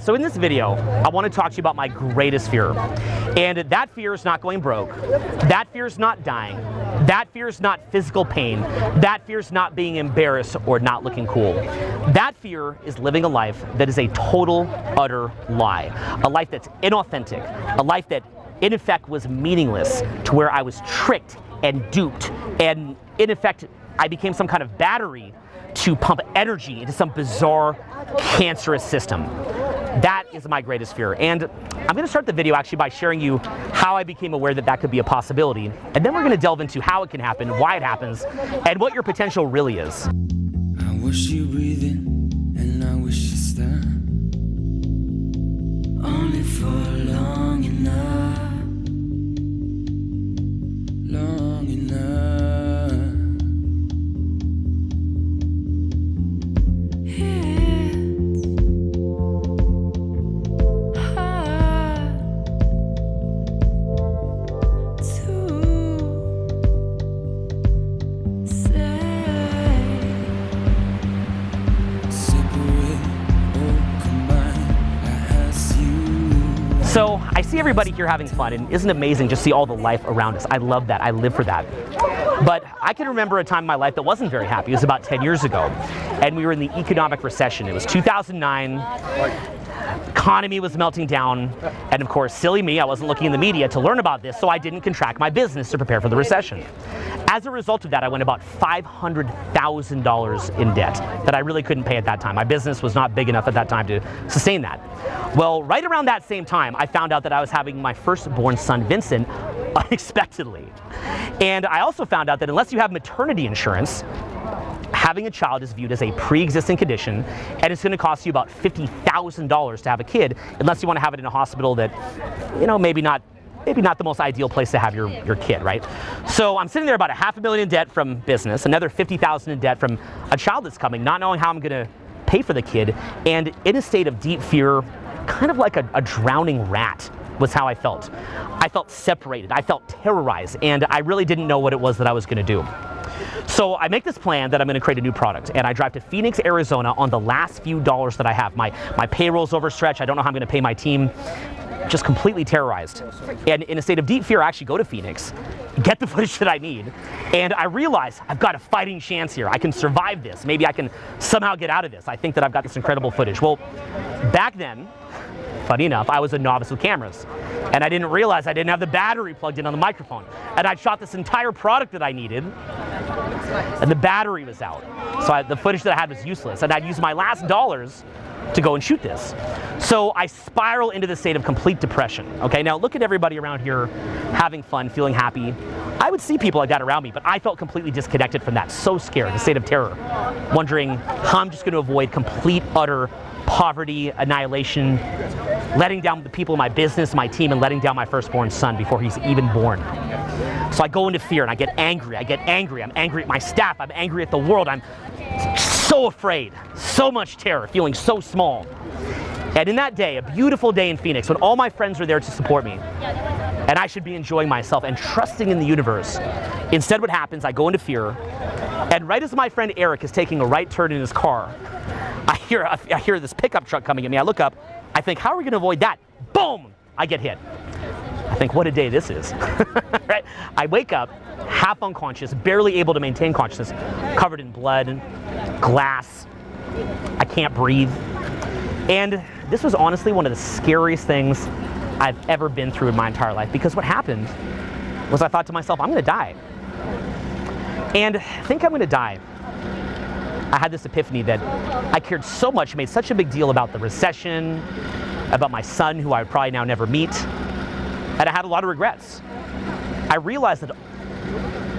So in this video, I want to talk to you about my greatest fear. And that fear is not going broke. That fear is not dying. That fear is not physical pain. That fear is not being embarrassed or not looking cool. That fear is living a life that is a total, utter lie. A life that's inauthentic. A life that, in effect, was meaningless, to where I was tricked and duped. And, in effect, I became some kind of battery to pump energy into some bizarre, cancerous system. That is my greatest fear. And I'm going to start the video actually by sharing you how I became aware that that could be a possibility. And then we're going to delve into how it can happen, why it happens, and what your potential really is. I wish you breathing, and I wish you stop. Only for long enough. Long enough. So I see everybody here having fun, and isn't it amazing just see all the life around us? I love that. I live for that. But I can remember a time in my life that wasn't very happy. It was about 10 years ago, and we were in the economic recession. It was 2009. Economy was melting down, and of course, silly me, I wasn't looking in the media to learn about this, so I didn't contract my business to prepare for the recession. As a result of that, I went about $500,000 in debt that I really couldn't pay at that time. My business was not big enough at that time to sustain that. Well, right around that same time, I found out that I was having my firstborn son, Vincent, unexpectedly. And I also found out that unless you have maternity insurance, having a child is viewed as a pre-existing condition, and it's going to cost you about $50,000 to have a kid, unless you want to have it in a hospital that, you know, maybe not the most ideal place to have your kid, right? So I'm sitting there about $500,000 in debt from business, another $50,000 in debt from a child that's coming, not knowing how I'm going to pay for the kid, and in a state of deep fear, kind of like a drowning rat was how I felt. I felt separated, I felt terrorized, and I really didn't know what it was that I was going to do. So I make this plan that I'm going to create a new product, and I drive to Phoenix, Arizona on the last few dollars that I have. My payroll's overstretched, I don't know how I'm going to pay my team. Just completely terrorized. And in a state of deep fear, I actually go to Phoenix, get the footage that I need, and I realize I've got a fighting chance here. I can survive this. Maybe I can somehow get out of this. I think that I've got this incredible footage. Well, back then, funny enough, I was a novice with cameras, and I didn't realize I didn't have the battery plugged in on the microphone. And I shot this entire product that I needed, and the battery was out. So the footage that I had was useless, and I'd used my last dollars to go and shoot this. So I spiral into the state of complete depression. Okay, now look at everybody around here having fun, feeling happy. I would see people like that around me, but I felt completely disconnected from that, so scared, a state of terror, wondering how I'm just going to avoid complete, utter poverty, annihilation, letting down the people in my business, my team, and letting down my firstborn son before he's even born. So I go into fear and I get angry. I'm angry at my staff. I'm angry at the world. I'm so afraid, so much terror, feeling so small. And in that day, a beautiful day in Phoenix, when all my friends are there to support me, and I should be enjoying myself and trusting in the universe, instead what happens, I go into fear, and right as my friend Eric is taking a right turn in his car, I hear this pickup truck coming at me. I look up, I think, how are we going to avoid that? Boom! I get hit. I think, what a day this is. Right? I wake up, half unconscious, barely able to maintain consciousness, covered in blood, glass. I can't breathe. And this was honestly one of the scariest things I've ever been through in my entire life, because what happened was I thought to myself, I'm going to die. And I think I'm going to die. I had this epiphany that I cared so much, made such a big deal about the recession, about my son, who I would probably now never meet, and I had a lot of regrets. I realized that,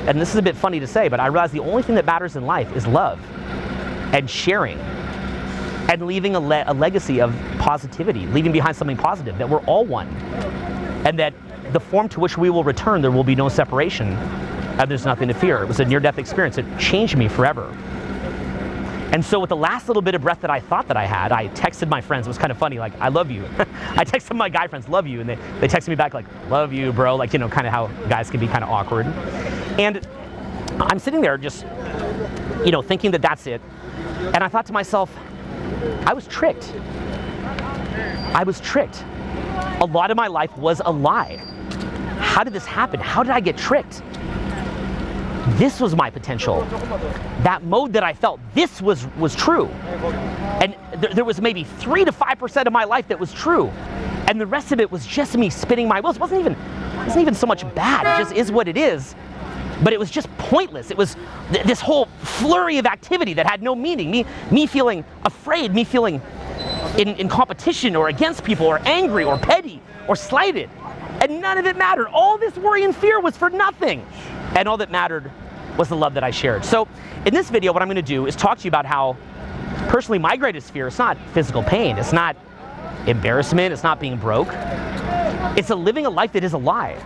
and this is a bit funny to say, but I realized the only thing that matters in life is love and sharing and leaving a legacy of positivity, leaving behind something positive, that we're all one, and that the form to which we will return, there will be no separation, and there's nothing to fear. It was a near-death experience. It changed me forever. And so with the last little bit of breath that I thought that I had, I texted my friends. It was kind of funny, like, I love you. I texted my guy friends, love you, and they texted me back like, love you, bro, like, you know, kind of how guys can be kind of awkward. And I'm sitting there just, you know, thinking that that's it. And I thought to myself, I was tricked. I was tricked. A lot of my life was a lie. How did this happen? How did I get tricked? This was my potential. That mode that I felt, this was true. And there was maybe 3 to 5% of my life that was true. And the rest of it was just me spinning my wheels. It wasn't even so much bad. It just is what it is. But it was just pointless. It was this whole flurry of activity that had no meaning. Me feeling afraid, me feeling in competition or against people or angry or petty or slighted. And none of it mattered. All this worry and fear was for nothing. And all that mattered was the love that I shared. So in this video, what I'm gonna do is talk to you about how personally my greatest fear is not physical pain. It's not embarrassment. It's not being broke. It's living a life that is a lie.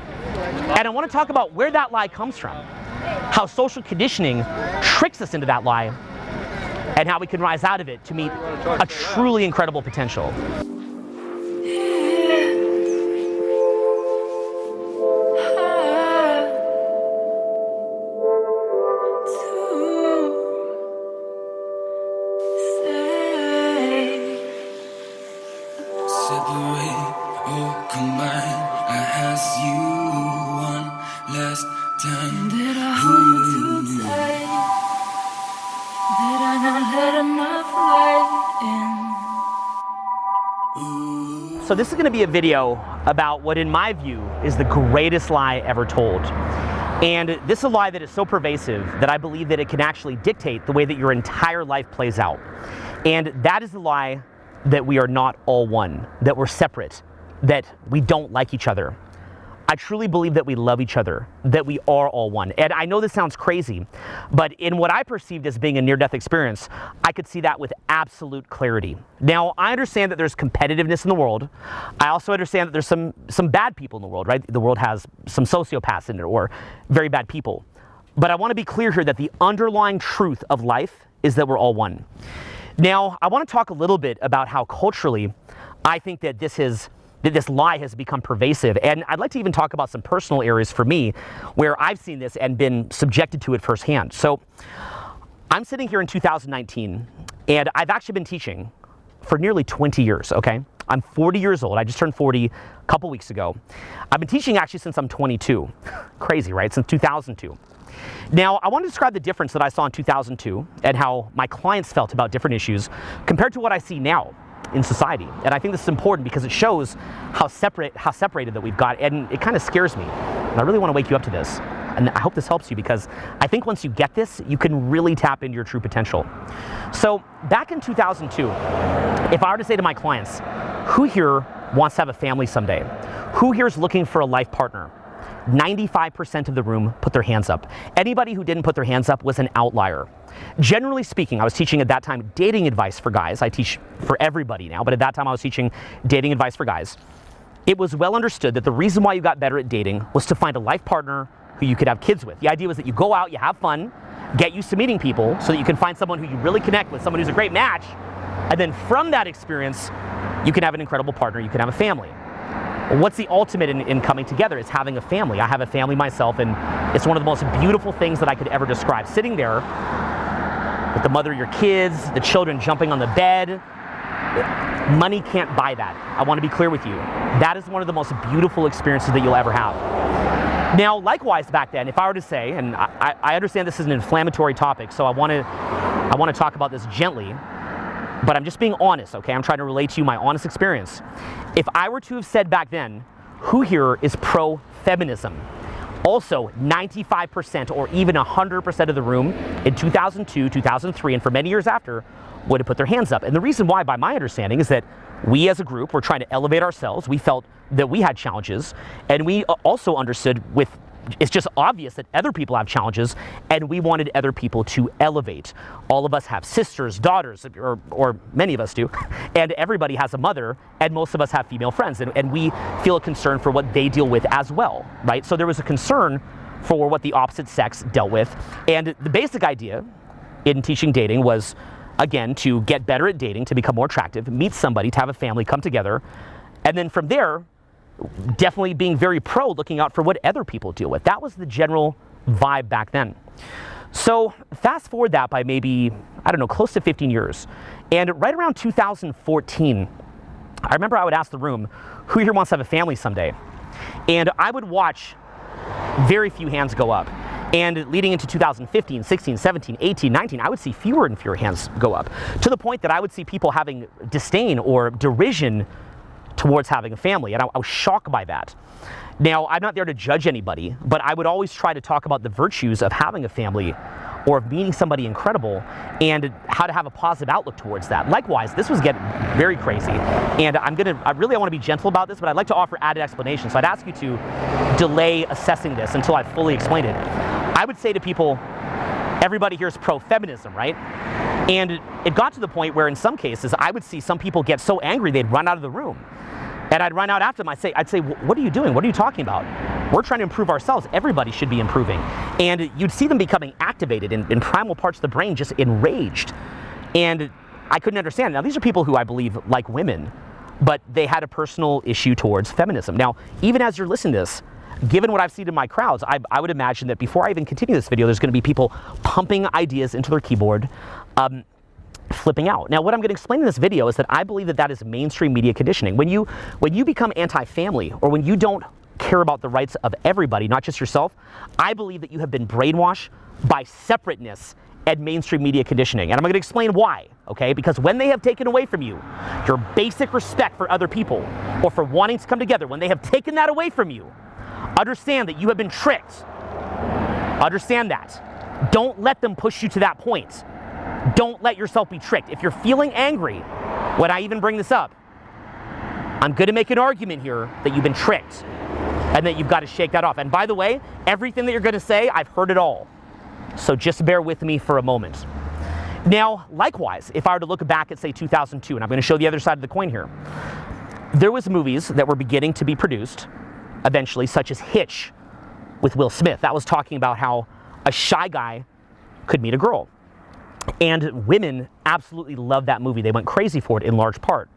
And I want to talk about where that lie comes from, how social conditioning tricks us into that lie, and how we can rise out of it to meet a truly incredible potential. Separate or combine. I ask you one last time. Did I hold you too tight? Did I not let enough light in? So this is going to be a video about what in my view is the greatest lie ever told. And this is a lie that is so pervasive that I believe that it can actually dictate the way that your entire life plays out. And that is the lie that we are not all one, that we're separate, that we don't like each other. I truly believe that we love each other, that we are all one. And I know this sounds crazy, but in what I perceived as being a near-death experience, I could see that with absolute clarity. Now, I understand that there's competitiveness in the world. I also understand that there's some bad people in the world, right? The world has some sociopaths in it or very bad people. But I want to be clear here that the underlying truth of life is that we're all one. Now, I want to talk a little bit about how culturally I think that this lie has become pervasive. And I'd like to even talk about some personal areas for me where I've seen this and been subjected to it firsthand. So I'm sitting here in 2019, and I've actually been teaching for nearly 20 years, okay? I'm 40 years old. I just turned 40 a couple weeks ago. I've been teaching actually since I'm 22. Crazy, right? Since 2002. Now, I want to describe the difference that I saw in 2002 and how my clients felt about different issues compared to what I see now in society. And I think this is important because it shows how separated that we've got, and it kind of scares me. And I really want to wake you up to this. And I hope this helps you because I think once you get this, you can really tap into your true potential. So back in 2002, if I were to say to my clients, who here wants to have a family someday? Who here is looking for a life partner? 95% of the room put their hands up. Anybody who didn't put their hands up was an outlier. Generally speaking, I was teaching at that time dating advice for guys. I teach for everybody now, but at that time I was teaching dating advice for guys. It was well understood that the reason why you got better at dating was to find a life partner who you could have kids with. The idea was that you go out, you have fun, get used to meeting people so that you can find someone who you really connect with, someone who's a great match, and then from that experience, you can have an incredible partner, you can have a family. What's the ultimate in coming together is having a family. I have a family myself, and it's one of the most beautiful things that I could ever describe. Sitting there with the mother of your kids, the children jumping on the bed. Money can't buy that. I want to be clear with you. That is one of the most beautiful experiences that you'll ever have. Now, likewise back then, if I were to say, and I understand this is an inflammatory topic, so I want to talk about this gently, but I'm just being honest, okay? I'm trying to relate to you my honest experience. If I were to have said back then, who here is pro-feminism? Also, 95% or even 100% of the room in 2002, 2003, and for many years after would have put their hands up. And the reason why, by my understanding, is that we as a group were trying to elevate ourselves. We felt that we had challenges, and we also understood it's just obvious that other people have challenges, and we wanted other people to elevate. All of us have sisters, daughters, or many of us do, and everybody has a mother, and most of us have female friends, and we feel a concern for what they deal with as well, right? So there was a concern for what the opposite sex dealt with, and the basic idea in teaching dating was, again, to get better at dating, to become more attractive, meet somebody, to have a family, come together, and then from there, definitely being very pro looking out for what other people deal with. That was the general vibe back then. So fast forward that by maybe, I don't know, close to 15 years. And right around 2014, I remember I would ask the room, who here wants to have a family someday? And I would watch very few hands go up. And leading into 2015, 16, 17, 18, 19, I would see fewer and fewer hands go up, to the point that I would see people having disdain or derision towards having a family. And I was shocked by that. Now, I'm not there to judge anybody, but I would always try to talk about the virtues of having a family or of meeting somebody incredible and how to have a positive outlook towards that. Likewise, this was getting very crazy. And I really want to be gentle about this, but I'd like to offer added explanation. So I'd ask you to delay assessing this until I've fully explained it. I would say to people, everybody here is pro-feminism, right? And it got to the point where in some cases, I would see some people get so angry they'd run out of the room. And I'd run out after them. I'd say, what are you doing? What are you talking about? We're trying to improve ourselves. Everybody should be improving. And you'd see them becoming activated in primal parts of the brain, just enraged. And I couldn't understand. Now, these are people who I believe like women, but they had a personal issue towards feminism. Now, even as you're listening to this, given what I've seen in my crowds, I would imagine that before I even continue this video, there's going to be people pumping ideas into their keyboard, flipping out. Now, what I'm going to explain in this video is that I believe that is mainstream media conditioning. When you become anti-family, or when you don't care about the rights of everybody, not just yourself, I believe that you have been brainwashed by separateness and mainstream media conditioning. And I'm going to explain why, okay? Because when they have taken away from you your basic respect for other people or for wanting to come together, when they have taken that away from you, understand that you have been tricked. Understand that. Don't let them push you to that point. Don't let yourself be tricked. If you're feeling angry when I even bring this up, I'm going to make an argument here that you've been tricked and that you've got to shake that off. And by the way, everything that you're going to say, I've heard it all. So just bear with me for a moment. Now, likewise, if I were to look back at, say, 2002, and I'm going to show the other side of the coin here, there was movies that were beginning to be produced eventually, such as Hitch with Will Smith. That was talking about how a shy guy could meet a girl. And women absolutely loved that movie. They went crazy for it in large part.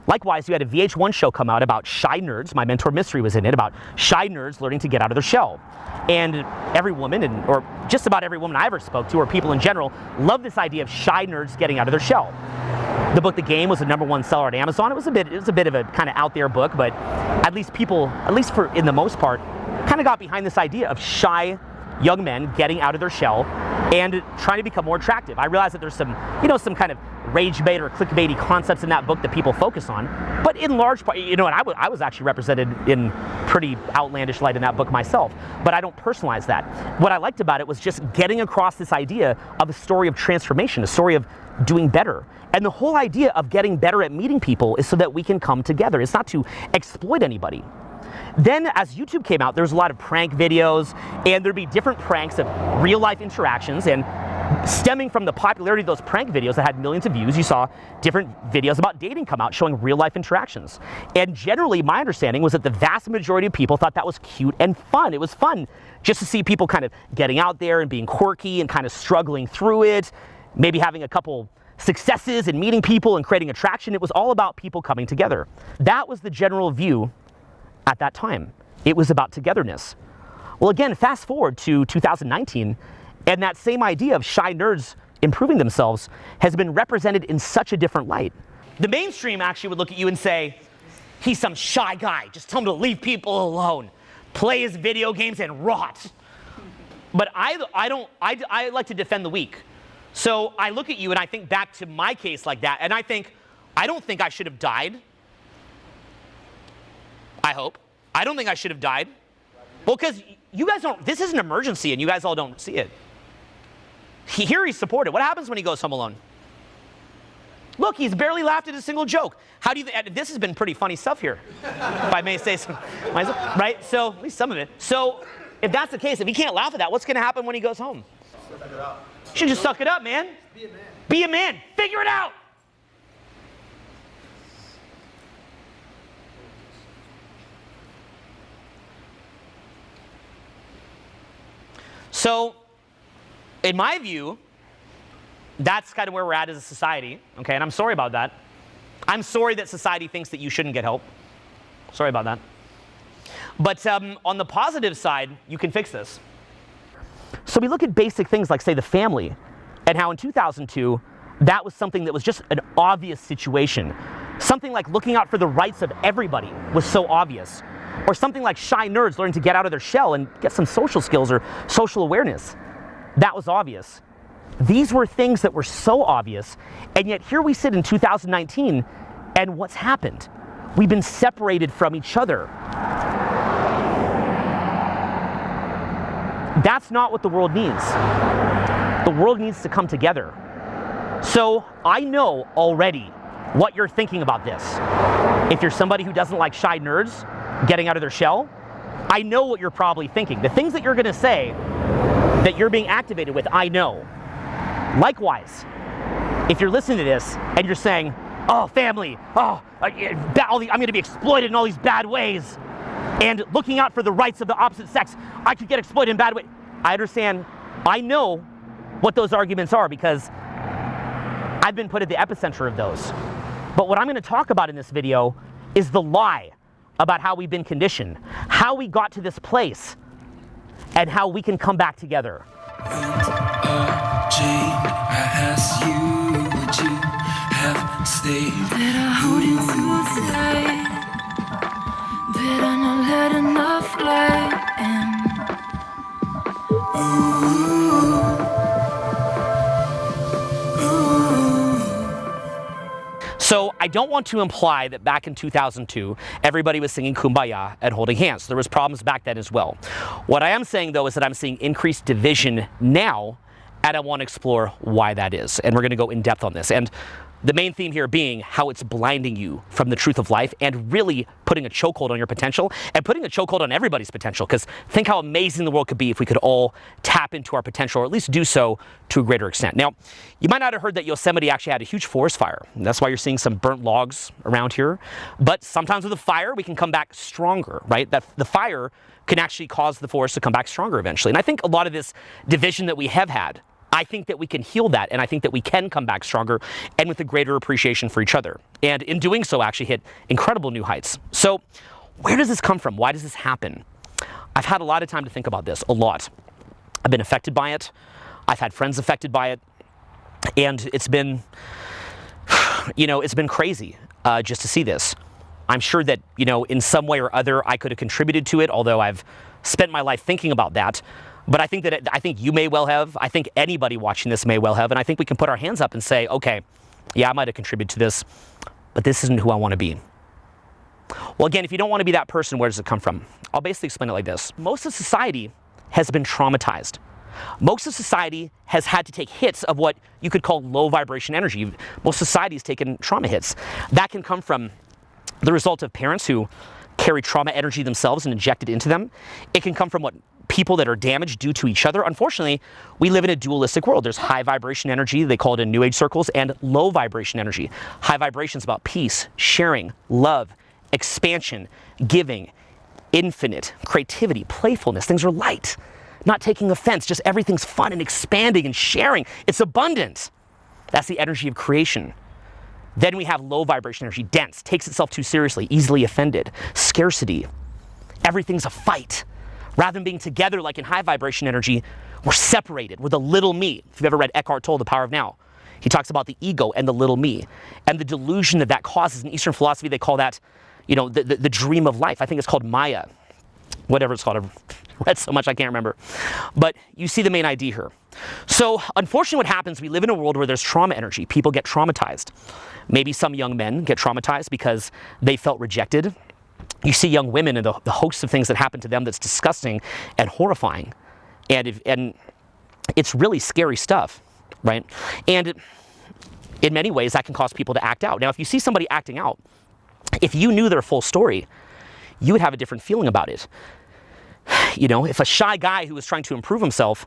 Likewise, you had a VH1 show come out about shy nerds. My mentor Mystery was in it, about shy nerds learning to get out of their shell. And every woman, or just about every woman I ever spoke to, or people in general, loved this idea of shy nerds getting out of their shell. The book The Game was the #1 seller at Amazon. It was a bit of a kind of out there book, but at least people, in the most part, kind of got behind this idea of shy young men getting out of their shell and trying to become more attractive. I realize that there's some kind of rage bait or clickbaity concepts in that book that people focus on, but in large part, and I was actually represented in pretty outlandish light in that book myself, but I don't personalize that. What I liked about it was just getting across this idea of a story of transformation, a story of doing better. And the whole idea of getting better at meeting people is so that we can come together. It's not to exploit anybody. Then as YouTube came out, there was a lot of prank videos, and there'd be different pranks of real life interactions, and stemming from the popularity of those prank videos that had millions of views, you saw different videos about dating come out showing real life interactions. And generally, my understanding was that the vast majority of people thought that was cute and fun. It was fun just to see people kind of getting out there and being quirky and kind of struggling through it, maybe having a couple successes and meeting people and creating attraction. It was all about people coming together. That was the general view at that time. It was about togetherness. Well, again, fast forward to 2019, and that same idea of shy nerds improving themselves has been represented in such a different light. The mainstream actually would look at you and say, he's some shy guy, just tell him to leave people alone, play his video games and rot. But I like to defend the weak. So I look at you and I think back to my case like that, and I don't think I should have died. I hope. I don't think I should have died. Well, because you guys don't, this is an emergency and you guys all don't see it. Here he's supported. What happens when he goes home alone? Look, he's barely laughed at a single joke. How do you, this has been pretty funny stuff here, if I may say so myself, right? So, at least some of it. So, if that's the case, if he can't laugh at that, what's going to happen when he goes home? Suck it up. You should just suck it up, man. Be a man. Be a man. Figure it out. So, in my view, that's kind of where we're at as a society, okay? And I'm sorry about that. I'm sorry that society thinks that you shouldn't get help. Sorry about that. But on the positive side, you can fix this. So we look at basic things like, say, the family, and how in 2002, that was something that was just an obvious situation. Something like looking out for the rights of everybody was so obvious. Or something like shy nerds learning to get out of their shell and get some social skills or social awareness. That was obvious. These were things that were so obvious, and yet here we sit in 2019, and what's happened? We've been separated from each other. That's not what the world needs. The world needs to come together. So I know already what you're thinking about this. If you're somebody who doesn't like shy nerds getting out of their shell, I know what you're probably thinking. The things that you're going to say that you're being activated with, I know. Likewise, if you're listening to this and you're saying, oh, family, oh, I'm going to be exploited in all these bad ways, and looking out for the rights of the opposite sex, I could get exploited in bad ways. I understand. I know what those arguments are because I've been put at the epicenter of those. But what I'm going to talk about in this video is the lie about how we've been conditioned, how we got to this place, and how we can come back together. I ask you, would you have stayed? Did I hold you too tight? Did I not let enough light in? So I don't want to imply that back in 2002, everybody was singing Kumbaya and holding hands. There was problems back then as well. What I am saying though is that I'm seeing increased division now, and I want to explore why that is. And we're going to go in depth on this. And the main theme here being how it's blinding you from the truth of life and really putting a chokehold on your potential and putting a chokehold on everybody's potential. Because think how amazing the world could be if we could all tap into our potential, or at least do so to a greater extent. Now, you might not have heard that Yosemite actually had a huge forest fire. And that's why you're seeing some burnt logs around here. But sometimes with a fire, we can come back stronger, right? That the fire can actually cause the forest to come back stronger eventually. And I think a lot of this division that we have had, I think that we can heal that, and I think that we can come back stronger and with a greater appreciation for each other. And in doing so, actually hit incredible new heights. So where does this come from? Why does this happen? I've had a lot of time to think about this, a lot. I've been affected by it. I've had friends affected by it. And it's been, it's been crazy just to see this. I'm sure that, in some way or other, I could have contributed to it, although I've spent my life thinking about that. But I think I think you may well have. I think anybody watching this may well have. And I think we can put our hands up and say, okay, yeah, I might have contributed to this, but this isn't who I want to be. Well, again, if you don't want to be that person, where does it come from? I'll basically explain it like this. Most of society has been traumatized. Most of society has had to take hits of what you could call low vibration energy. Most society has taken trauma hits. That can come from the result of parents who carry trauma energy themselves and inject it into them. It can come from what people that are damaged due to each other. Unfortunately, we live in a dualistic world. There's high vibration energy, they call it in New Age circles, and low vibration energy. High vibration is about peace, sharing, love, expansion, giving, infinite, creativity, playfulness. Things are light, not taking offense, just everything's fun and expanding and sharing. It's abundant. That's the energy of creation. Then we have low vibration energy, dense, takes itself too seriously, easily offended, scarcity. Everything's a fight. Rather than being together like in high vibration energy, we're separated. We're the little me. If you've ever read Eckhart Tolle, The Power of Now, he talks about the ego and the little me and the delusion that causes. In Eastern philosophy, they call that, the dream of life. I think it's called Maya, whatever it's called. I've read so much I can't remember. But you see the main idea here. So unfortunately what happens, we live in a world where there's trauma energy. People get traumatized. Maybe some young men get traumatized because they felt rejected. You see young women and the host of things that happen to them that's disgusting and horrifying. And it's really scary stuff, right? And in many ways, that can cause people to act out. Now, if you see somebody acting out, if you knew their full story, you would have a different feeling about it. If a shy guy who was trying to improve himself,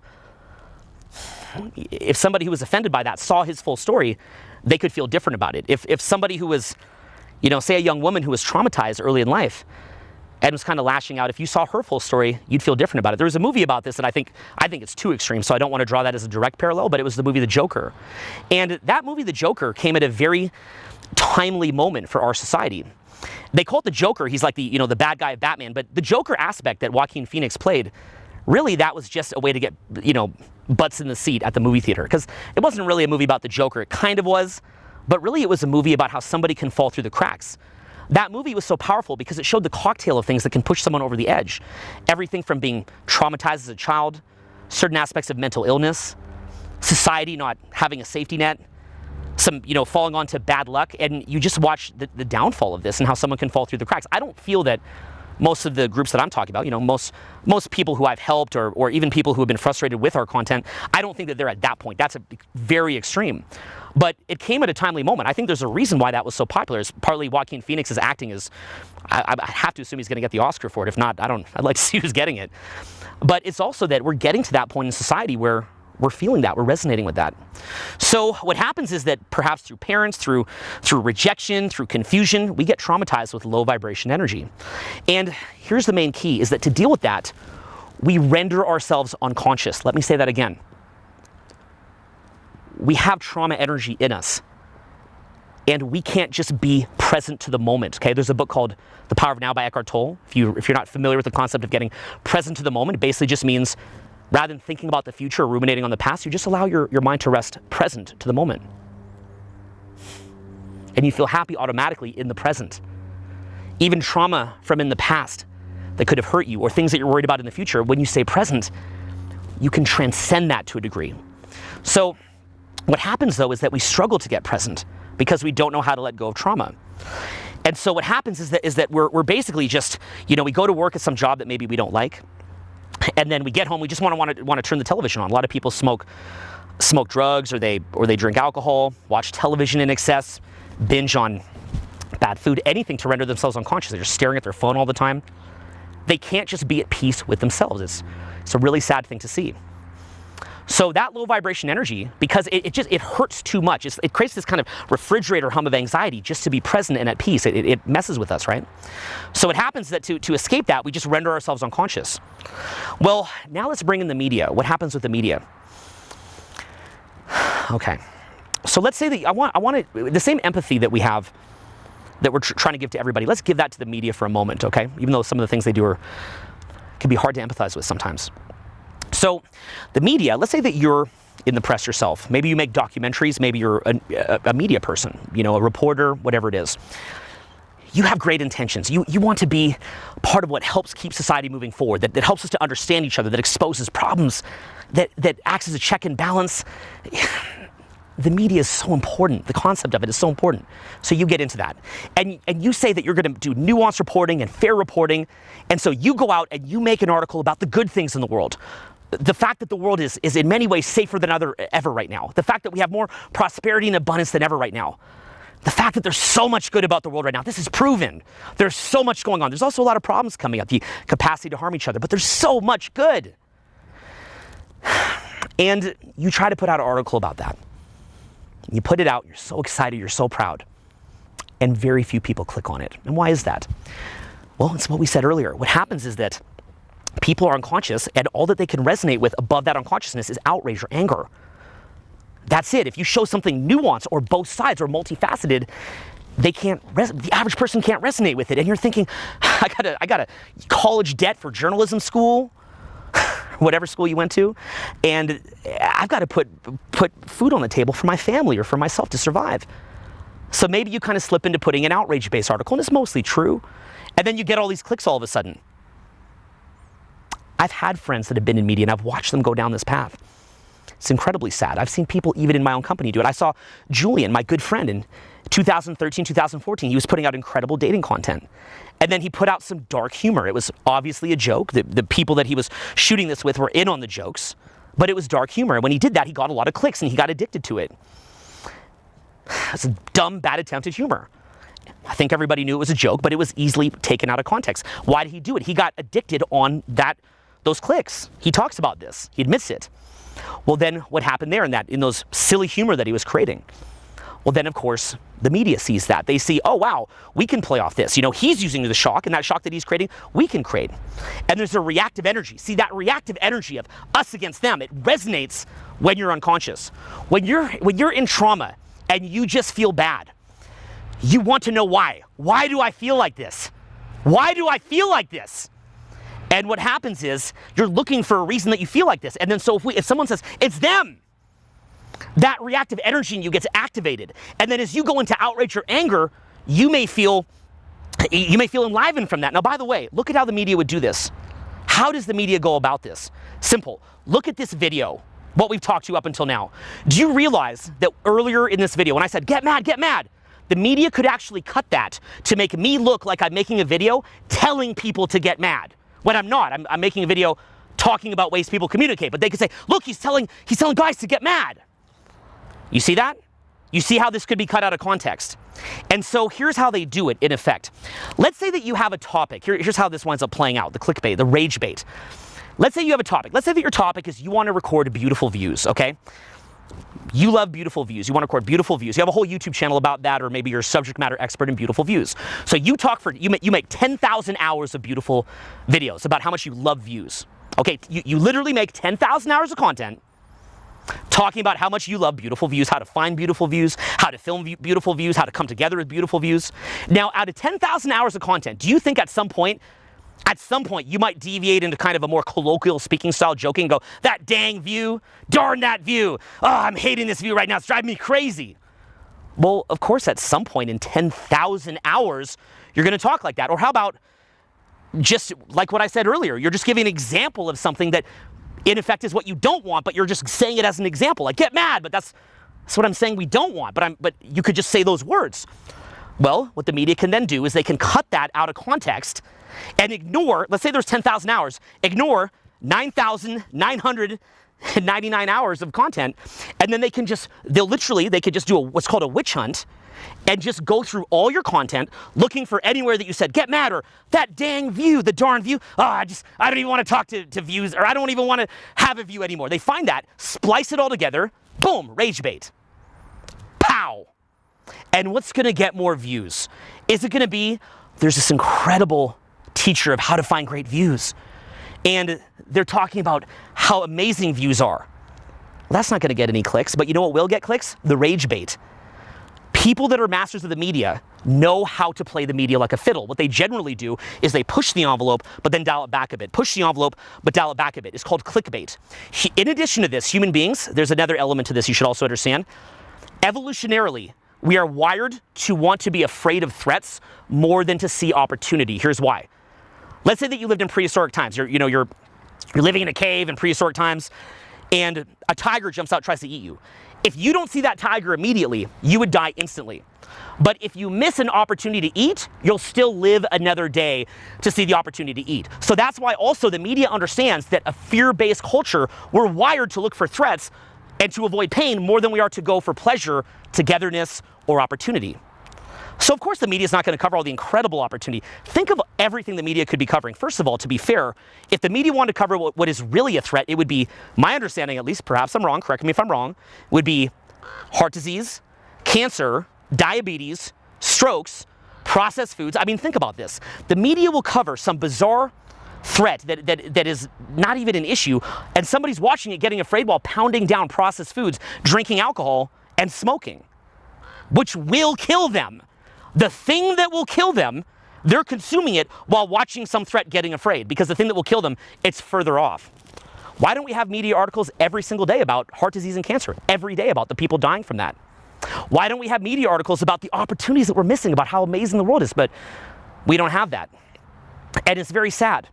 if somebody who was offended by that saw his full story, they could feel different about it. If somebody who was, say a young woman who was traumatized early in life and was kind of lashing out, if you saw her full story, you'd feel different about it. There was a movie about this, and I think it's too extreme, so I don't want to draw that as a direct parallel, but it was the movie The Joker. And that movie, The Joker, came at a very timely moment for our society. They call it the Joker. He's like the bad guy of Batman, but the Joker aspect that Joaquin Phoenix played, really that was just a way to get, butts in the seat at the movie theater, because it wasn't really a movie about the Joker. It kind of was, but really it was a movie about how somebody can fall through the cracks. That movie was so powerful because it showed the cocktail of things that can push someone over the edge. Everything from being traumatized as a child, certain aspects of mental illness, society not having a safety net, some, falling onto bad luck, and you just watch the downfall of this and how someone can fall through the cracks. I don't feel that most of the groups that I'm talking about, most people who I've helped or even people who have been frustrated with our content, I don't think that they're at that point. That's a very extreme. But it came at a timely moment. I think there's a reason why that was so popular. It's partly Joaquin Phoenix's acting is, I have to assume he's going to get the Oscar for it. If not, I'd like to see who's getting it. But it's also that we're getting to that point in society where we're feeling that, we're resonating with that. So what happens is that perhaps through parents, through rejection, through confusion, we get traumatized with low vibration energy. And here's the main key, is that to deal with that, we render ourselves unconscious. Let me say that again. We have trauma energy in us, and we can't just be present to the moment, okay? There's a book called The Power of Now by Eckhart Tolle. If you're not familiar with the concept of getting present to the moment, it basically just means rather than thinking about the future or ruminating on the past, you just allow your mind to rest present to the moment. And you feel happy automatically in the present. Even trauma from in the past that could have hurt you or things that you're worried about in the future, when you stay present, you can transcend that to a degree. So what happens though is that we struggle to get present because we don't know how to let go of trauma. And so what happens is that we're basically just, we go to work at some job that maybe we don't like. And then we get home, we just want to turn the television on. A lot of people smoke drugs or they drink alcohol, watch television in excess, binge on bad food, anything to render themselves unconscious. They're just staring at their phone all the time. They can't just be at peace with themselves. It's a really sad thing to see. So that low vibration energy, because it hurts too much. It creates this kind of refrigerator hum of anxiety just to be present and at peace. It messes with us, right? So it happens that to escape that, we just render ourselves unconscious. Well, now let's bring in the media. What happens with the media? Okay. So let's say that I want the same empathy that we have, that we're trying to give to everybody. Let's give that to the media for a moment, okay? Even though some of the things they do can be hard to empathize with sometimes. So the media, let's say that you're in the press yourself. Maybe you make documentaries, maybe you're a media person, a reporter, whatever it is. You have great intentions. You want to be part of what helps keep society moving forward, that helps us to understand each other, that exposes problems, that acts as a check and balance. The media is so important. The concept of it is so important. So you get into that. And you say that you're going to do nuanced reporting and fair reporting. And so you go out and you make an article about the good things in the world. The fact that the world is in many ways safer than ever right now. The fact that we have more prosperity and abundance than ever right now. The fact that there's so much good about the world right now. This is proven. There's so much going on. There's also a lot of problems coming up. The capacity to harm each other. But there's so much good. And you try to put out an article about that. You put it out. You're so excited. You're so proud. And very few people click on it. And why is that? Well, it's what we said earlier. What happens is that people are unconscious, and all that they can resonate with above that unconsciousness is outrage or anger. That's it. If you show something nuanced or both sides or multifaceted, the average person can't resonate with it. And you're thinking, I got a college debt for journalism school, whatever school you went to, and I've got to put food on the table for my family or for myself to survive. So maybe you kind of slip into putting an outrage-based article, and it's mostly true, and then you get all these clicks all of a sudden. I've had friends that have been in media, and I've watched them go down this path. It's incredibly sad. I've seen people even in my own company do it. I saw Julian, my good friend, in 2013, 2014, he was putting out incredible dating content. And then he put out some dark humor. It was obviously a joke. The people that he was shooting this with were in on the jokes, but it was dark humor. And when he did that, he got a lot of clicks and he got addicted to it. It's a dumb, bad attempt at humor. I think everybody knew it was a joke, but it was easily taken out of context. Why did he do it? He got addicted on those clicks. He talks about this. He admits it. Well, then what happened there in those silly humor that he was creating? Well, then, of course, the media sees that. They see, oh, wow, we can play off this. He's using the shock, and that shock that he's creating, we can create. And there's a reactive energy. See, that reactive energy of us against them, it resonates when you're unconscious. When you're in trauma and you just feel bad, you want to know why. Why do I feel like this? Why do I feel like this? And what happens is you're looking for a reason that you feel like this. And then so if someone says, it's them, that reactive energy in you gets activated. And then as you go into outrage or anger, you may feel enlivened from that. Now, by the way, look at how the media would do this. How does the media go about this? Simple. Look at this video, what we've talked to up until now. Do you realize that earlier in this video, when I said, get mad, the media could actually cut that to make me look like I'm making a video telling people to get mad, when I'm not. I'm making a video talking about ways people communicate, but they could say, look, he's telling guys to get mad. You see that? You see how this could be cut out of context? And so here's how they do it in effect. Let's say that you have a topic. Here's how this winds up playing out, the clickbait, the rage bait. Let's say you have a topic. Let's say that your topic is you want to record beautiful views, okay? You love beautiful views. You want to record beautiful views. You have a whole YouTube channel about that, or maybe you're a subject matter expert in beautiful views. So you make 10,000 hours of beautiful videos about how much you love views. Okay, you literally make 10,000 hours of content talking about how much you love beautiful views, how to find beautiful views, how to film beautiful views, how to come together with beautiful views. Now, out of 10,000 hours of content, do you think at some point you might deviate into kind of a more colloquial speaking style joking and go, that dang view, darn that view, oh, I'm hating this view right now, it's driving me crazy. Well, of course, at some point in 10,000 hours, you're going to talk like that. Or how about just like what I said earlier, you're just giving an example of something that in effect is what you don't want, but you're just saying it as an example, like get mad, but that's what I'm saying we don't want, but you could just say those words. Well, what the media can then do is they can cut that out of context and ignore, let's say there's 10,000 hours, ignore 9,999 hours of content, and then they could just do what's called a witch hunt, and just go through all your content, looking for anywhere that you said, get mad, or that dang view, the darn view, I don't even want to talk to views, or I don't even want to have a view anymore. They find that, splice it all together, boom, rage bait. Pow. And what's going to get more views? Is it going to be, there's this incredible teacher of how to find great views, and they're talking about how amazing views are. Well, that's not going to get any clicks, but you know what will get clicks? The rage bait. People that are masters of the media know how to play the media like a fiddle. What they generally do is they push the envelope, but then dial it back a bit. Push the envelope, but dial it back a bit. It's called clickbait. In addition to this, human beings, there's another element to this you should also understand. Evolutionarily, we are wired to want to be afraid of threats more than to see opportunity. Here's why. Let's say that you lived in prehistoric times. You're living in a cave in prehistoric times, and a tiger jumps out and tries to eat you. If you don't see that tiger immediately, you would die instantly. But if you miss an opportunity to eat, you'll still live another day to see the opportunity to eat. So that's why also the media understands that a fear-based culture, we're wired to look for threats and to avoid pain more than we are to go for pleasure, togetherness, or opportunity. So of course the media is not going to cover all the incredible opportunity. Think of everything the media could be covering. First of all, to be fair, if the media wanted to cover what is really a threat, it would be, my understanding at least, perhaps I'm wrong, correct me if I'm wrong, would be heart disease, cancer, diabetes, strokes, processed foods. I mean, think about this. The media will cover some bizarre threat that is not even an issue, and somebody's watching it getting afraid while pounding down processed foods, drinking alcohol, and smoking, which will kill them. The thing that will kill them, they're consuming it while watching some threat getting afraid, because the thing that will kill them, it's further off. Why don't we have media articles every single day about heart disease and cancer? Every day about the people dying from that. Why don't we have media articles about the opportunities that we're missing, about how amazing the world is? But we don't have that. And it's very sad.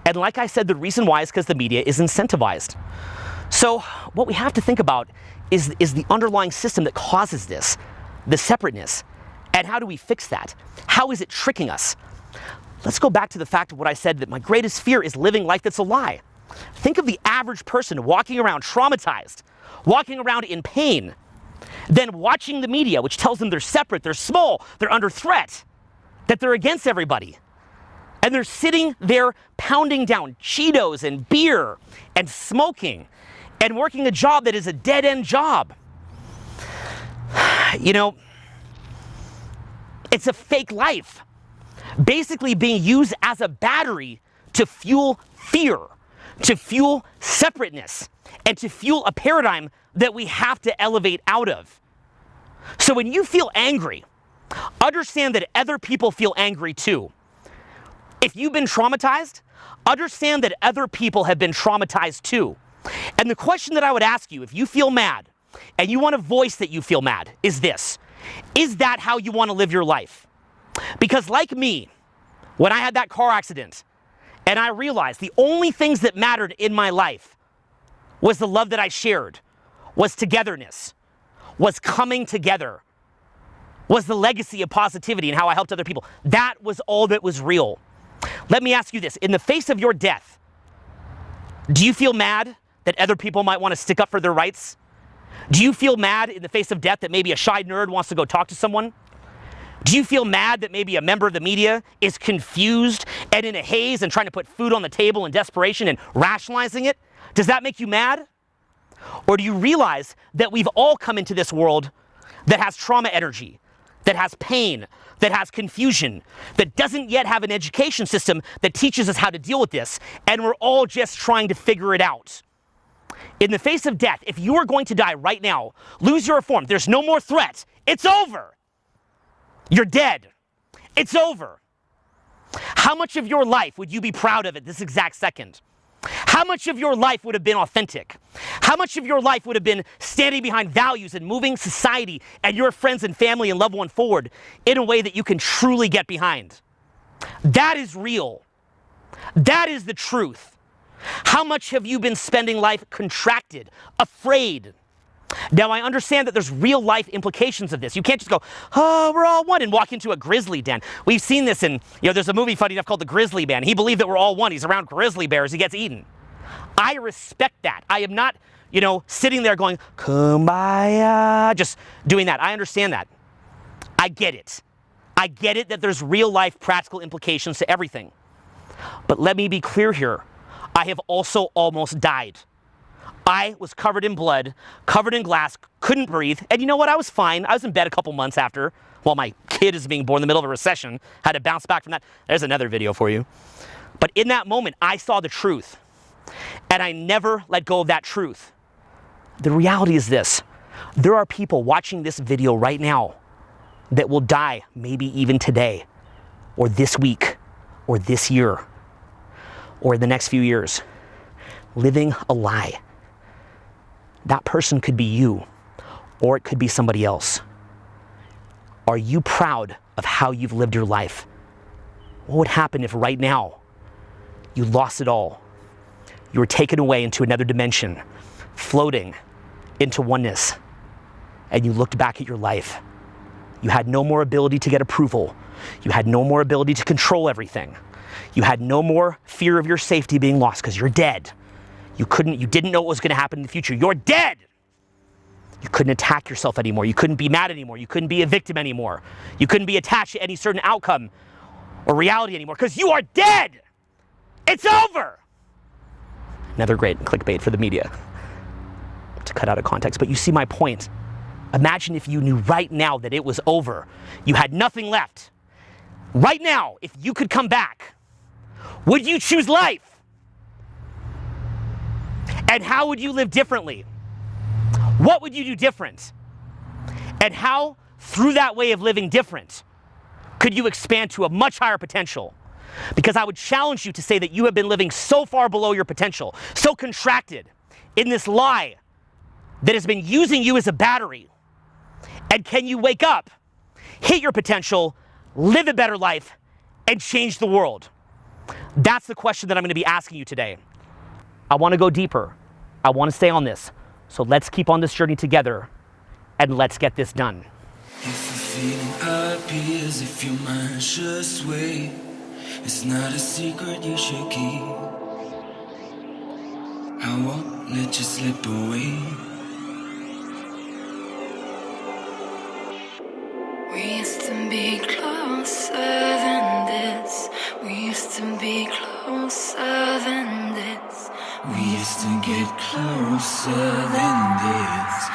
And like I said, the reason why is because the media is incentivized. So what we have to think about is the underlying system that causes this, the separateness. And how do we fix that? How is it tricking us? Let's go back to the fact of what I said, that my greatest fear is living life that's a lie. Think of the average person walking around traumatized, walking around in pain, then watching the media, which tells them they're separate, they're small, they're under threat, that they're against everybody. And they're sitting there pounding down Cheetos and beer and smoking and working a job that is a dead-end job. You know, it's a fake life, basically being used as a battery to fuel fear, to fuel separateness, and to fuel a paradigm that we have to elevate out of. So when you feel angry, understand that other people feel angry too. If you've been traumatized, understand that other people have been traumatized too. And the question that I would ask you, if you feel mad, and you want to voice that you feel mad is this. Is that how you want to live your life? Because like me, when I had that car accident and I realized the only things that mattered in my life was the love that I shared, was togetherness, was coming together, was the legacy of positivity and how I helped other people. That was all that was real. Let me ask you this. In the face of your death, do you feel mad that other people might want to stick up for their rights? Do you feel mad in the face of death that maybe a shy nerd wants to go talk to someone? Do you feel mad that maybe a member of the media is confused and in a haze and trying to put food on the table in desperation and rationalizing it? Does that make you mad? Or do you realize that we've all come into this world that has trauma energy, that has pain, that has confusion, that doesn't yet have an education system that teaches us how to deal with this, and we're all just trying to figure it out? In the face of death, if you are going to die right now, lose your form, there's no more threat, it's over. You're dead. It's over. How much of your life would you be proud of at this exact second? How much of your life would have been authentic? How much of your life would have been standing behind values and moving society and your friends and family and loved one forward in a way that you can truly get behind? That is real. That is the truth. How much have you been spending life contracted, afraid? Now, I understand that there's real life implications of this. You can't just go, oh, we're all one, and walk into a grizzly den. We've seen this in, there's a movie funny enough called The Grizzly Man. He believed that we're all one. He's around grizzly bears. He gets eaten. I respect that. I am not, sitting there going, kumbaya, just doing that. I understand that. I get it. I get it that there's real life practical implications to everything. But let me be clear here. I have also almost died. I was covered in blood, covered in glass, couldn't breathe. And you know what? I was fine. I was in bed a couple months after while my kid is being born in the middle of a recession. Had to bounce back from that. There's another video for you. But in that moment, I saw the truth. And I never let go of that truth. The reality is this. There are people watching this video right now that will die maybe even today, or this week, or this year, or in the next few years, living a lie. That person could be you, or it could be somebody else. Are you proud of how you've lived your life? What would happen if right now you lost it all? You were taken away into another dimension, floating into oneness, and you looked back at your life. You had no more ability to get approval. You had no more ability to control everything. You had no more fear of your safety being lost because you're dead. You didn't know what was going to happen in the future. You're dead. You couldn't attack yourself anymore. You couldn't be mad anymore. You couldn't be a victim anymore. You couldn't be attached to any certain outcome or reality anymore because you are dead. It's over. Another great clickbait for the media to cut out of context. But you see my point. Imagine if you knew right now that it was over. You had nothing left. Right now, if you could come back, would you choose life? And how would you live differently? What would you do different? And how, through that way of living different, could you expand to a much higher potential? Because I would challenge you to say that you have been living so far below your potential, so contracted in this lie that has been using you as a battery. And can you wake up, hit your potential, live a better life, and change the world? That's the question that I'm going to be asking you today. I want to go deeper. I want to stay on this. So let's keep on this journey together and let's get this done. If you're feeling happy as if your mind should sway, it's not a secret you should keep. I won't let you slip away. We used to be closer than this. We used to be closer than this. We used to get closer than this.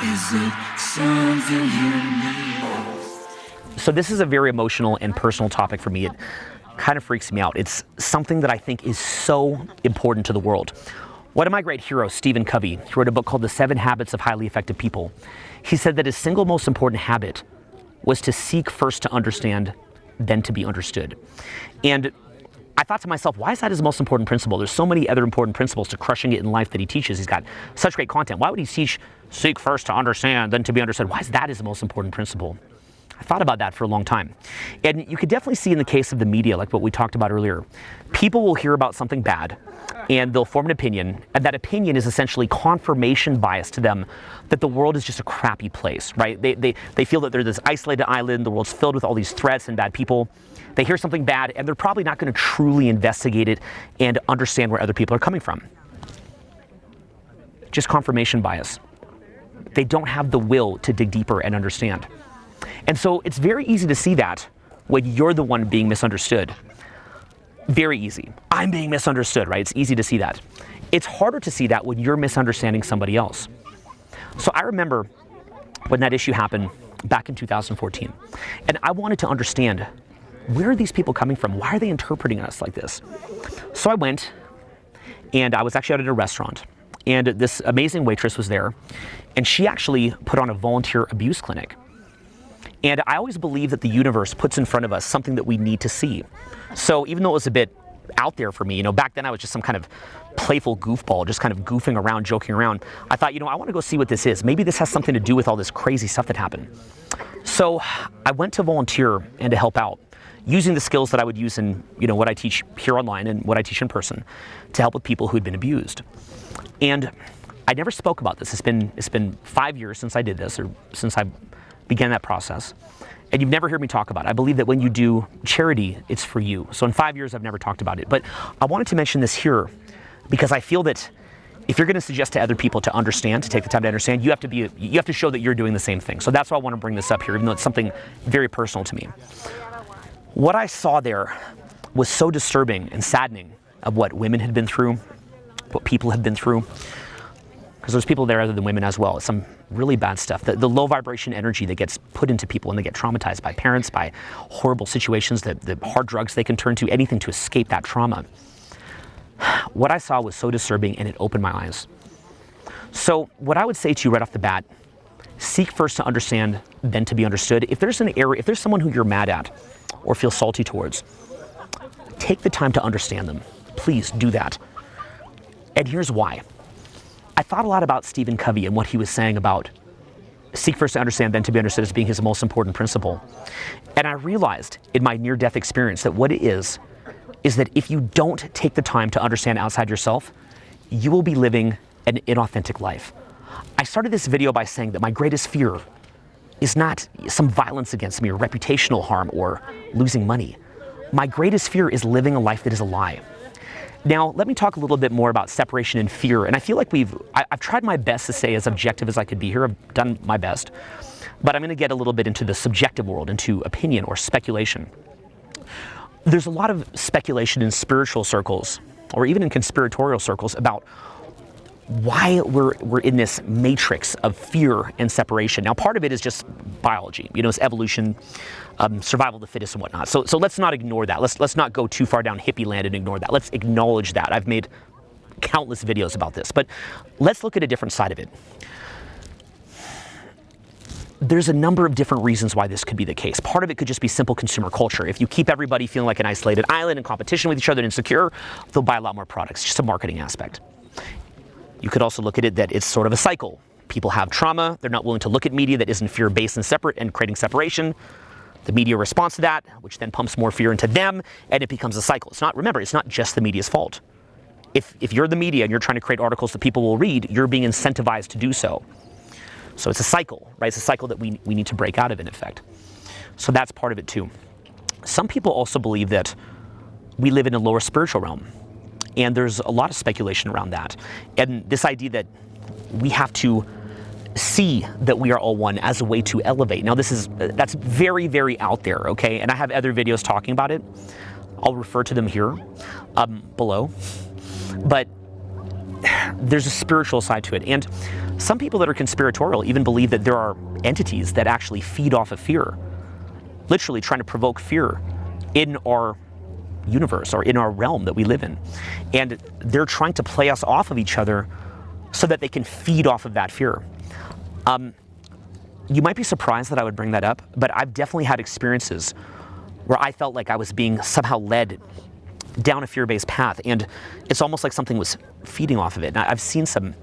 Is it something you need? So this is a very emotional and personal topic for me. It kind of freaks me out. It's something that I think is so important to the world. One of my great heroes, Stephen Covey, he wrote a book called The 7 Habits of Highly Effective People. He said that his single most important habit was to seek first to understand, then to be understood. And I thought to myself, why is that his most important principle? There's so many other important principles to crushing it in life that he teaches. He's got such great content. Why would he teach seek first to understand, then to be understood? Why is that his most important principle? I thought about that for a long time. And you could definitely see in the case of the media, like what we talked about earlier, people will hear about something bad and they'll form an opinion, and that opinion is essentially confirmation bias to them that the world is just a crappy place, right? They feel that they're this isolated island, the world's filled with all these threats and bad people. They hear something bad and they're probably not going to truly investigate it and understand where other people are coming from. Just confirmation bias. They don't have the will to dig deeper and understand. And so it's very easy to see that when you're the one being misunderstood. Very easy. I'm being misunderstood, right? It's easy to see that. It's harder to see that when you're misunderstanding somebody else. So I remember when that issue happened back in 2014, and I wanted to understand, where are these people coming from? Why are they interpreting us like this? So I went, and I was actually out at a restaurant, and this amazing waitress was there, and she actually put on a volunteer abuse clinic. And I always believe that the universe puts in front of us something that we need to see. So even though it was a bit out there for me, back then I was just some kind of playful goofball, just kind of goofing around, joking around. I thought, I want to go see what this is. Maybe this has something to do with all this crazy stuff that happened. So I went to volunteer and to help out, using the skills that I would use in, what I teach here online and what I teach in person, to help with people who'd been abused. And I never spoke about this. It's been 5 years since I did this, or since I began that process. And you've never heard me talk about it. I believe that when you do charity, it's for you. So in 5 years, I've never talked about it. But I wanted to mention this here because I feel that if you're going to suggest to other people to understand, to take the time to understand, you have to show that you're doing the same thing. So that's why I want to bring this up here, even though it's something very personal to me. What I saw there was so disturbing and saddening of what women had been through, what people had been through. Because there's people there other than women as well. It's some really bad stuff. The low vibration energy that gets put into people when they get traumatized by parents, by horrible situations, the hard drugs they can turn to, anything to escape that trauma. What I saw was so disturbing, and it opened my eyes. So what I would say to you right off the bat, seek first to understand, then to be understood. If there's an error, if there's someone who you're mad at or feel salty towards, take the time to understand them. Please do that. And here's why. I thought a lot about Stephen Covey and what he was saying about seek first to understand, then to be understood as being his most important principle. And I realized in my near-death experience that what it is that if you don't take the time to understand outside yourself, you will be living an inauthentic life. I started this video by saying that my greatest fear is not some violence against me or reputational harm or losing money. My greatest fear is living a life that is a lie. Now, let me talk a little bit more about separation and fear. And I feel like I've tried my best to stay as objective as I could be here. I've done my best. But I'm going to get a little bit into the subjective world, into opinion or speculation. There's a lot of speculation in spiritual circles, or even in conspiratorial circles, about why we're in this matrix of fear and separation. Now, part of it is just biology. It's evolution, survival of the fittest and whatnot. So let's not ignore that. Let's not go too far down hippie land and ignore that. Let's acknowledge that. I've made countless videos about this, but let's look at a different side of it. There's a number of different reasons why this could be the case. Part of it could just be simple consumer culture. If you keep everybody feeling like an isolated island in competition with each other and insecure, they'll buy a lot more products. Just a marketing aspect. You could also look at it that it's sort of a cycle. People have trauma. They're not willing to look at media that isn't fear-based and separate and creating separation. The media responds to that, which then pumps more fear into them, and it becomes a cycle. Remember, it's not just the media's fault. If you're the media and you're trying to create articles that people will read, you're being incentivized to do so. So it's a cycle, right? It's a cycle that we need to break out of, in effect. So that's part of it too. Some people also believe that we live in a lower spiritual realm. And there's a lot of speculation around that. And this idea that we have to see that we are all one as a way to elevate. Now that's very, very out there, okay? And I have other videos talking about it. I'll refer to them here below. But there's a spiritual side to it. And some people that are conspiratorial even believe that there are entities that actually feed off of fear, literally trying to provoke fear in our universe or in our realm that we live in. And they're trying to play us off of each other so that they can feed off of that fear. You might be surprised that I would bring that up, but I've definitely had experiences where I felt like I was being somehow led down a fear-based path, and it's almost like something was feeding off of it. And I've seen some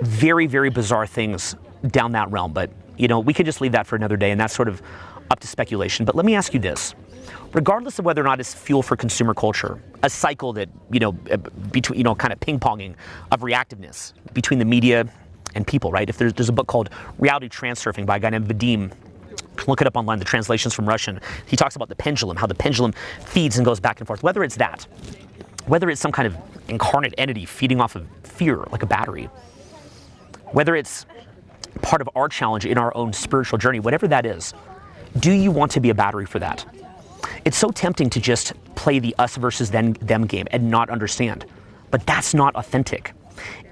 very, very bizarre things down that realm, but we could just leave that for another day, and that's sort of up to speculation. But let me ask you this. Regardless of whether or not it's fuel for consumer culture, a cycle that, between, kind of ping-ponging of reactiveness between the media and people, right? If there's a book called Reality Transurfing by a guy named Vadim, look it up online, the translation's from Russian. He talks about the pendulum, how the pendulum feeds and goes back and forth. Whether it's that, whether it's some kind of incarnate entity feeding off of fear, like a battery, whether it's part of our challenge in our own spiritual journey, whatever that is, do you want to be a battery for that? It's so tempting to just play the us versus them game and not understand, but that's not authentic.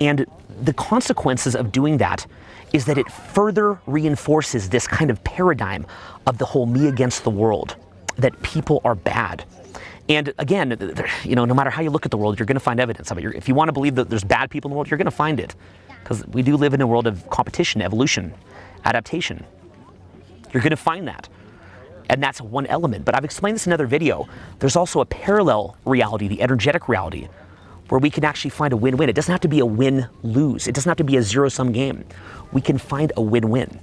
And the consequences of doing that is that it further reinforces this kind of paradigm of the whole me against the world, that people are bad. And again, no matter how you look at the world, you're going to find evidence of it. If you want to believe that there's bad people in the world, you're going to find it, because we do live in a world of competition, evolution, adaptation. You're going to find that. And that's one element. But I've explained this in another video. There's also a parallel reality, the energetic reality, where we can actually find a win-win. It doesn't have to be a win-lose. It doesn't have to be a zero-sum game. We can find a win-win.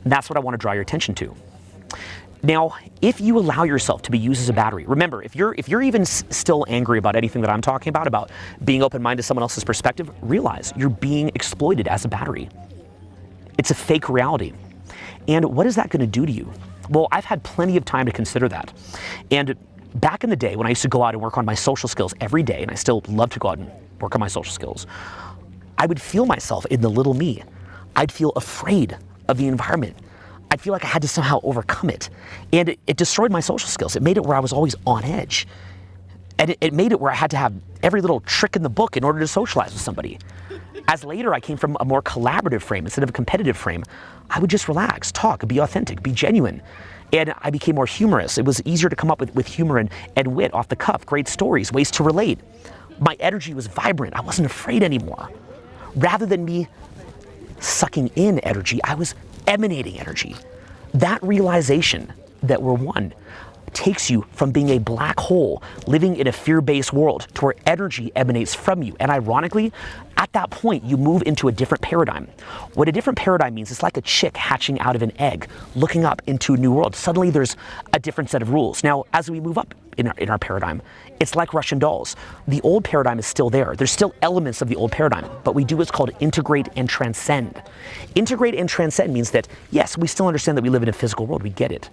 And that's what I want to draw your attention to. Now, if you allow yourself to be used as a battery, remember, if you're even still angry about anything that I'm talking about being open-minded to someone else's perspective, realize you're being exploited as a battery. It's a fake reality. And what is that going to do to you? Well, I've had plenty of time to consider that. And back in the day when I used to go out and work on my social skills every day, and I still love to go out and work on my social skills, I would feel myself in the little me. I'd feel afraid of the environment. I'd feel like I had to somehow overcome it. And it destroyed my social skills. It made it where I was always on edge. And it made it where I had to have every little trick in the book in order to socialize with somebody. As later I came from a more collaborative frame instead of a competitive frame, I would just relax, talk, be authentic, be genuine. And I became more humorous. It was easier to come up with humor and wit off the cuff, great stories, ways to relate. My energy was vibrant. I wasn't afraid anymore. Rather than me sucking in energy, I was emanating energy. That realization that we're one takes you from being a black hole living in a fear-based world to where energy emanates from you. And ironically, at that point, you move into a different paradigm. What a different paradigm means, it's like a chick hatching out of an egg, looking up into a new world. Suddenly there's a different set of rules. Now, as we move up in our paradigm, it's like Russian dolls. The old paradigm is still there. There's still elements of the old paradigm, but we do what's called integrate and transcend. Integrate and transcend means that, yes, we still understand that we live in a physical world, we get it.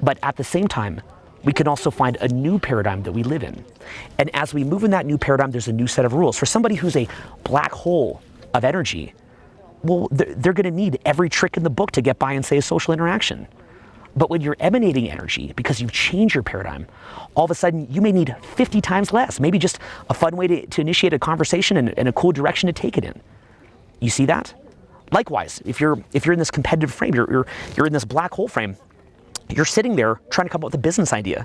But at the same time, we can also find a new paradigm that we live in. And as we move in that new paradigm, there's a new set of rules. For somebody who's a black hole of energy, well, they're going to need every trick in the book to get by and say a social interaction. But when you're emanating energy, because you've changed your paradigm, all of a sudden you may need 50 times less. Maybe just a fun way to initiate a conversation and a cool direction to take it in. You see that? Likewise, if you're in this competitive frame, you're in this black hole frame, you're sitting there trying to come up with a business idea,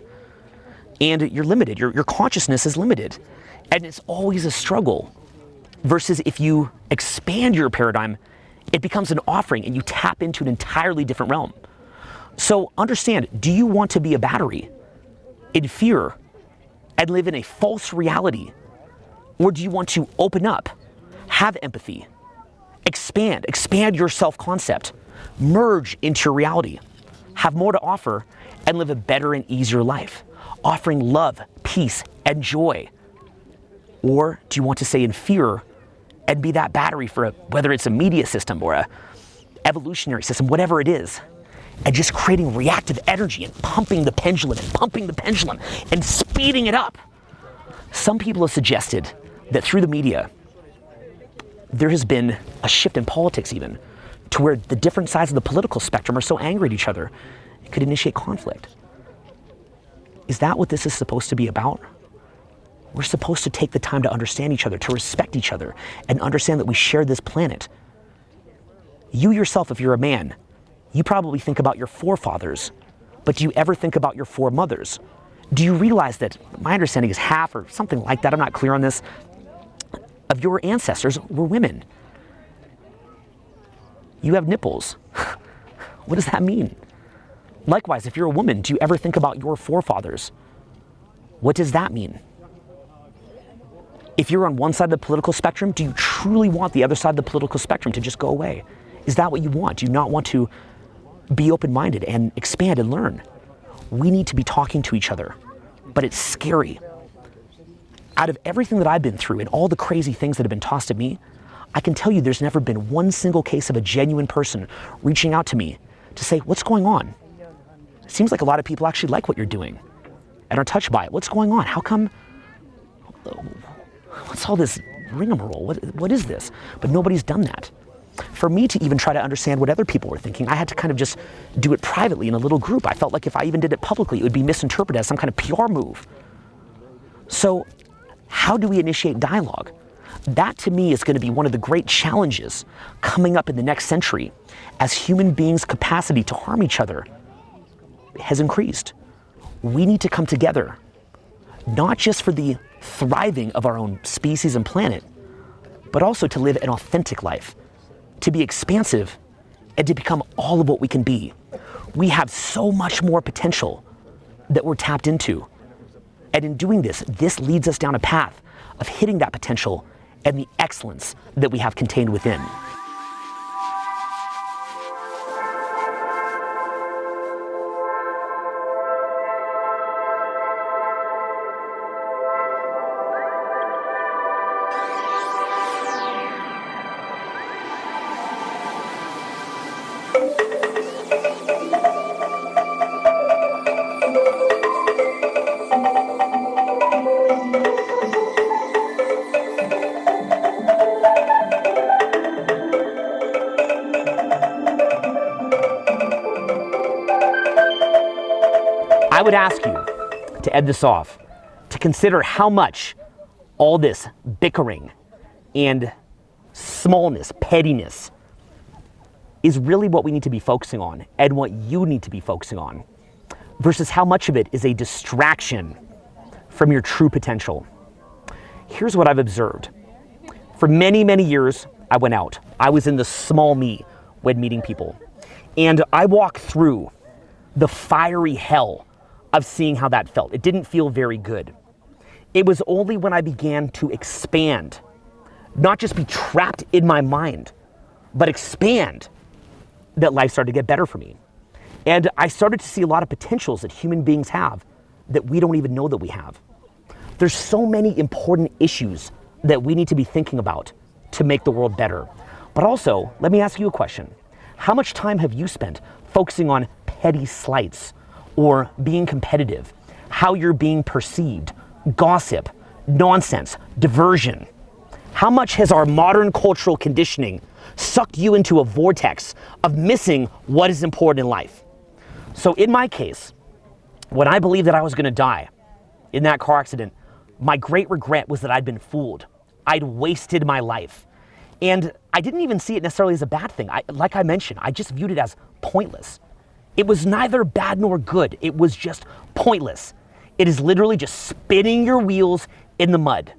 and you're limited. Your consciousness is limited, and it's always a struggle. Versus if you expand your paradigm, it becomes an offering, and you tap into an entirely different realm. So understand, do you want to be a battery in fear and live in a false reality? Or do you want to open up, have empathy, expand your self-concept, merge into your reality, have more to offer, and live a better and easier life, offering love, peace, and joy? Or do you want to stay in fear and be that battery for whether it's a media system or a evolutionary system, whatever it is, and just creating reactive energy and pumping the pendulum and speeding it up? Some people have suggested that through the media, there has been a shift in politics even, to where the different sides of the political spectrum are so angry at each other, it could initiate conflict. Is that what this is supposed to be about? We're supposed to take the time to understand each other, to respect each other, and understand that we share this planet. You yourself, if you're a man, you probably think about your forefathers, but do you ever think about your foremothers? Do you realize that, my understanding is half or something like that, I'm not clear on this, of your ancestors were women? You have nipples. What does that mean? Likewise, if you're a woman, do you ever think about your forefathers? What does that mean? If you're on one side of the political spectrum, do you truly want the other side of the political spectrum to just go away? Is that what you want? Do you not want to be open-minded and expand and learn? We need to be talking to each other, but it's scary. Out of everything that I've been through and all the crazy things that have been tossed at me, I can tell you there's never been one single case of a genuine person reaching out to me to say, what's going on? It seems like a lot of people actually like what you're doing and are touched by it. What's going on? How come? What's all this rigmarole? What is this? But nobody's done that. For me to even try to understand what other people were thinking, I had to kind of just do it privately in a little group. I felt like if I even did it publicly, it would be misinterpreted as some kind of PR move. So how do we initiate dialogue? That to me is going to be one of the great challenges coming up in the next century as human beings' capacity to harm each other has increased. We need to come together, not just for the thriving of our own species and planet, but also to live an authentic life, to be expansive, and to become all of what we can be. We have so much more potential that we're tapped into. And in doing this, this leads us down a path of hitting that potential and the excellence that we have contained within. I would ask you, to end this off, to consider how much all this bickering and smallness, pettiness, is really what we need to be focusing on and what you need to be focusing on, versus how much of it is a distraction from your true potential. Here's what I've observed. For many, many years, I went out. I was in the small me when meeting people. And I walked through the fiery hell of seeing how that felt. It didn't feel very good. It was only when I began to expand, not just be trapped in my mind, but expand, that life started to get better for me. And I started to see a lot of potentials that human beings have that we don't even know that we have. There's so many important issues that we need to be thinking about to make the world better. But also, let me ask you a question. How much time have you spent focusing on petty slights or being competitive, how you're being perceived, gossip, nonsense, diversion? How much has our modern cultural conditioning sucked you into a vortex of missing what is important in life? So in my case, when I believed that I was going to die in that car accident, my great regret was that I'd been fooled. I'd wasted my life. And I didn't even see it necessarily as a bad thing. Like I mentioned, I just viewed it as pointless. It was neither bad nor good. It was just pointless. It is literally just spinning your wheels in the mud.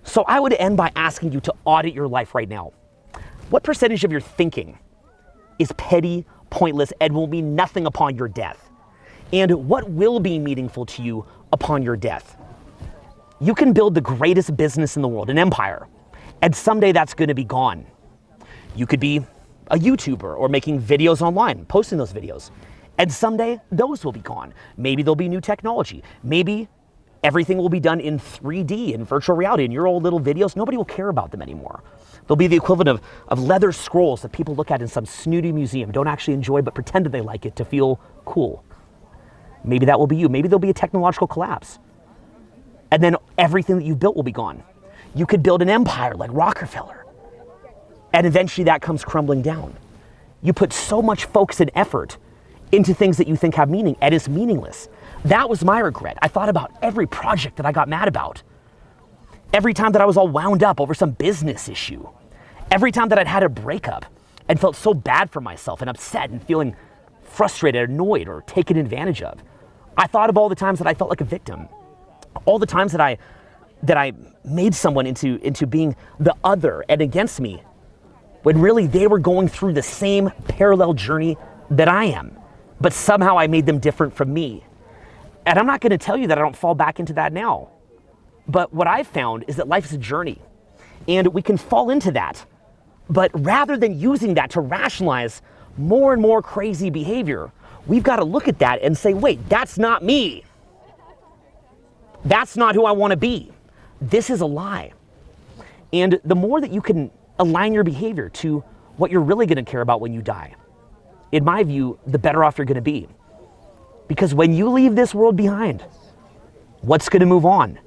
So I would end by asking you to audit your life right now. What percentage of your thinking is petty, pointless, and will mean nothing upon your death? And what will be meaningful to you upon your death? You can build the greatest business in the world, an empire, and someday that's going to be gone. You could be a YouTuber or making videos online, posting those videos, and someday those will be gone. Maybe there'll be new technology. Maybe everything will be done in 3D and virtual reality, and your old little videos, nobody will care about them anymore. They'll be the equivalent of leather scrolls that people look at in some snooty museum, don't actually enjoy, but pretend that they like it to feel cool. Maybe that will be you. Maybe there'll be a technological collapse. And then everything that you've built will be gone. You could build an empire like Rockefeller, and eventually that comes crumbling down. You put so much focus and effort into things that you think have meaning, and it's meaningless. That was my regret. I thought about every project that I got mad about. Every time that I was all wound up over some business issue. Every time that I'd had a breakup and felt so bad for myself and upset and feeling frustrated, annoyed, or taken advantage of. I thought of all the times that I felt like a victim. All the times that I made someone into being the other and against me, when really they were going through the same parallel journey that I am, but somehow I made them different from me. And I'm not going to tell you that I don't fall back into that now. But what I've found is that life is a journey, and we can fall into that. But rather than using that to rationalize more and more crazy behavior, we've got to look at that and say, wait, that's not me. That's not who I want to be. This is a lie. And the more that you can align your behavior to what you're really going to care about when you die, in my view, the better off you're going to be. Because when you leave this world behind, what's going to move on?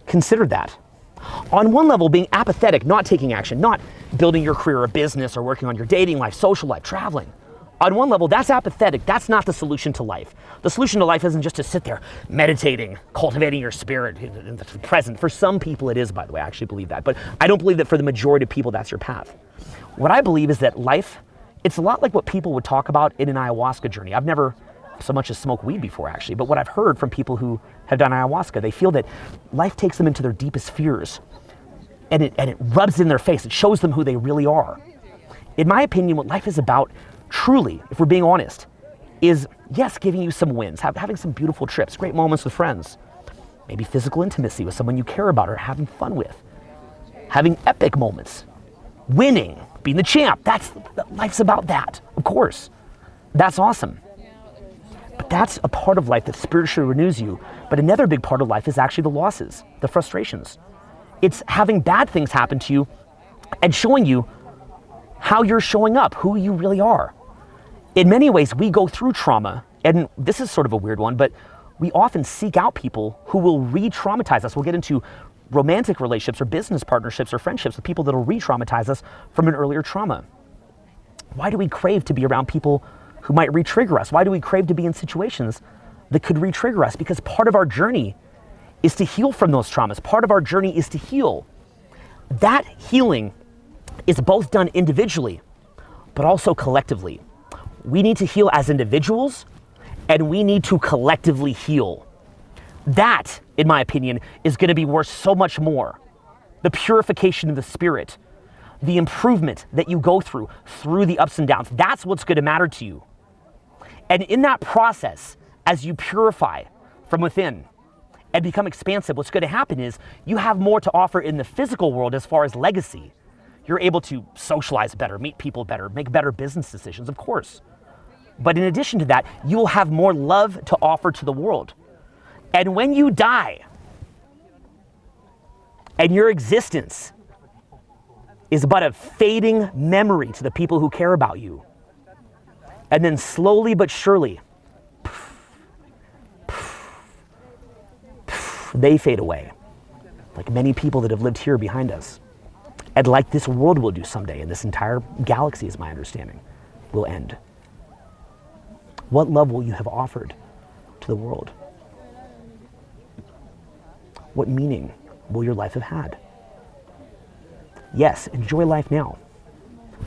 Consider that. On one level, being apathetic, not taking action, not building your career or business or working on your dating life, social life, traveling. On one level, that's apathetic. That's not the solution to life. The solution to life isn't just to sit there meditating, cultivating your spirit in the present. For some people it is, by the way. I actually believe that. But I don't believe that for the majority of people that's your path. What I believe is that life, it's a lot like what people would talk about in an ayahuasca journey. I've never so much as smoked weed before, actually. But what I've heard from people who have done ayahuasca, they feel that life takes them into their deepest fears. And it rubs in their face. It shows them who they really are. In my opinion, what life is about, truly, if we're being honest, is, yes, giving you some wins, having some beautiful trips, great moments with friends, maybe physical intimacy with someone you care about or having fun with, having epic moments, winning, being the champ. Life's about that, of course. That's awesome. But that's a part of life that spiritually renews you. But another big part of life is actually the losses, the frustrations. It's having bad things happen to you and showing you how you're showing up, who you really are. In many ways, we go through trauma, and this is sort of a weird one, but we often seek out people who will re-traumatize us. We'll get into romantic relationships or business partnerships or friendships with people that will re-traumatize us from an earlier trauma. Why do we crave to be around people who might re-trigger us? Why do we crave to be in situations that could re-trigger us? Because part of our journey is to heal from those traumas. Part of our journey is to heal. That healing is both done individually, but also collectively. We need to heal as individuals, and we need to collectively heal. That, in my opinion, is going to be worth so much more. The purification of the spirit, the improvement that you go through the ups and downs, that's what's going to matter to you. And in that process, as you purify from within and become expansive, what's going to happen is you have more to offer in the physical world as far as legacy. You're able to socialize better, meet people better, make better business decisions, of course. But in addition to that, you will have more love to offer to the world. And when you die, and your existence is but a fading memory to the people who care about you, and then slowly but surely, they fade away, like many people that have lived here behind us. And like this world will do someday, and this entire galaxy, is my understanding, will end. What love will you have offered to the world? What meaning will your life have had? Yes, enjoy life now.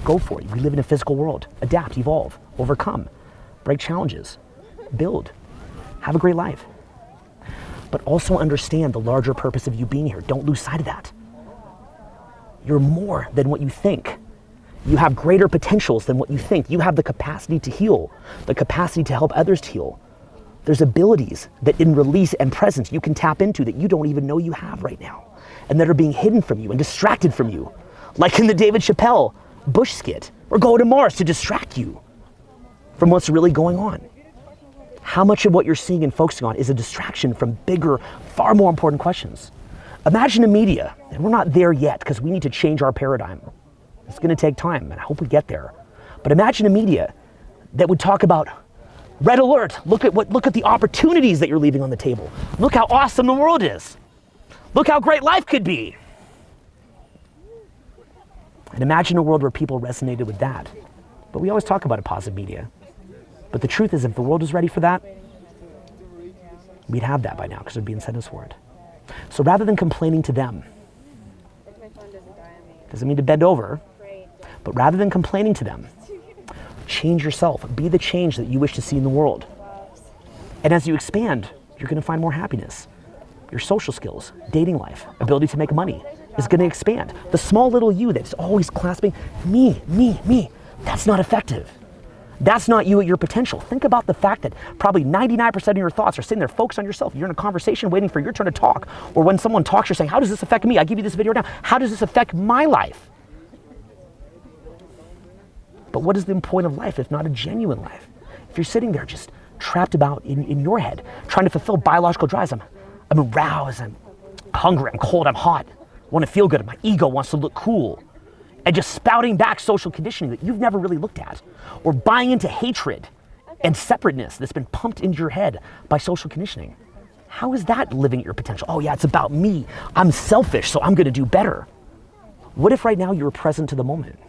Go for it. We live in a physical world. Adapt, evolve, overcome, break challenges, build, have a great life. But also understand the larger purpose of you being here. Don't lose sight of that. You're more than what you think. You have greater potentials than what you think. You have the capacity to heal, the capacity to help others to heal. There's abilities that in release and presence you can tap into that you don't even know you have right now, and that are being hidden from you and distracted from you. Like in the David Chappelle Bush skit, we're going to Mars to distract you from what's really going on. How much of what you're seeing and focusing on is a distraction from bigger, far more important questions? Imagine a media, and we're not there yet because we need to change our paradigm. It's going to take time, and I hope we get there. But imagine a media that would talk about red alert. Look at the opportunities that you're leaving on the table. Look how awesome the world is. Look how great life could be. And imagine a world where people resonated with that. But we always talk about a positive media. But the truth is, if the world is ready for that, we'd have that by now because there'd be incentives for it. So rather than complaining to them, doesn't mean to bend over, but rather than complaining to them, change yourself. Be the change that you wish to see in the world. And as you expand, you're going to find more happiness. Your social skills, dating life, ability to make money is going to expand. The small little you that's always clasping me, that's not effective. That's not you at your potential. Think about the fact that probably 99% of your thoughts are sitting there focused on yourself. You're in a conversation waiting for your turn to talk. Or when someone talks, you're saying, how does this affect me? I give you this video now. How does this affect my life? But what is the point of life if not a genuine life? If you're sitting there just trapped about in your head, trying to fulfill biological drives, I'm aroused, I'm hungry, I'm cold, I'm hot, I want to feel good, my ego wants to look cool, and just spouting back social conditioning that you've never really looked at, or buying into hatred and separateness that's been pumped into your head by social conditioning. How is that living at your potential? Oh yeah, it's about me. I'm selfish, so I'm going to do better. What if right now you were present to the moment?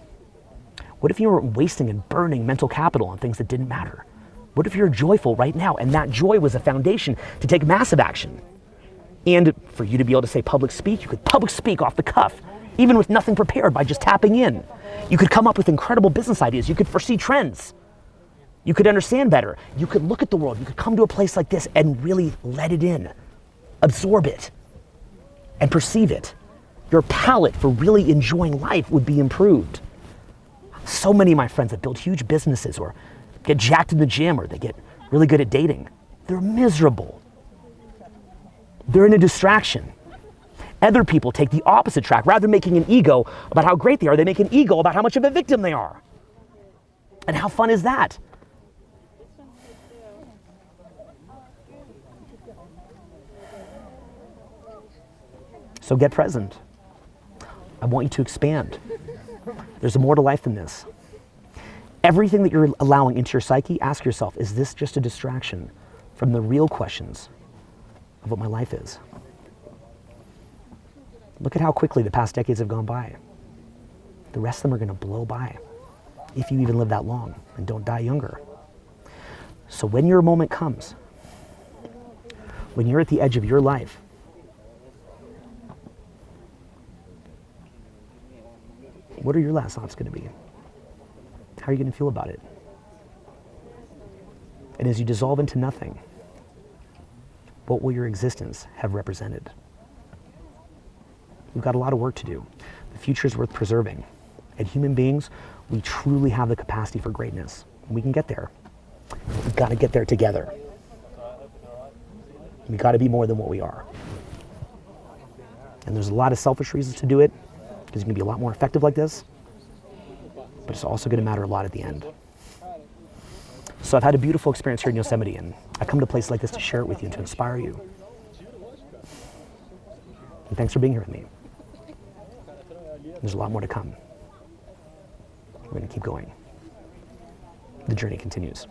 What if you weren't wasting and burning mental capital on things that didn't matter? What if you're joyful right now and that joy was a foundation to take massive action? And for you to be able to say public speak, you could public speak off the cuff, even with nothing prepared by just tapping in. You could come up with incredible business ideas. You could foresee trends. You could understand better. You could look at the world. You could come to a place like this and really let it in, absorb it, and perceive it. Your palate for really enjoying life would be improved. So many of my friends that build huge businesses or get jacked in the gym or they get really good at dating, they're miserable. They're in a distraction. Other people take the opposite track. Rather than making an ego about how great they are, they make an ego about how much of a victim they are. And how fun is that? So get present. I want you to expand. There's more to life than this. Everything that you're allowing into your psyche, ask yourself, is this just a distraction from the real questions of what my life is? Look at how quickly the past decades have gone by. The rest of them are going to blow by, if you even live that long and don't die younger. So when your moment comes, when you're at the edge of your life, what are your last thoughts going to be? How are you going to feel about it? And as you dissolve into nothing, what will your existence have represented? We've got a lot of work to do. The future is worth preserving. And human beings, we truly have the capacity for greatness. We can get there. We've got to get there together. We've got to be more than what we are. And there's a lot of selfish reasons to do it, because you can be a lot more effective like this, but it's also going to matter a lot at the end. So I've had a beautiful experience here in Yosemite, and I come to a place like this to share it with you and to inspire you. And thanks for being here with me. There's a lot more to come. We're going to keep going. The journey continues.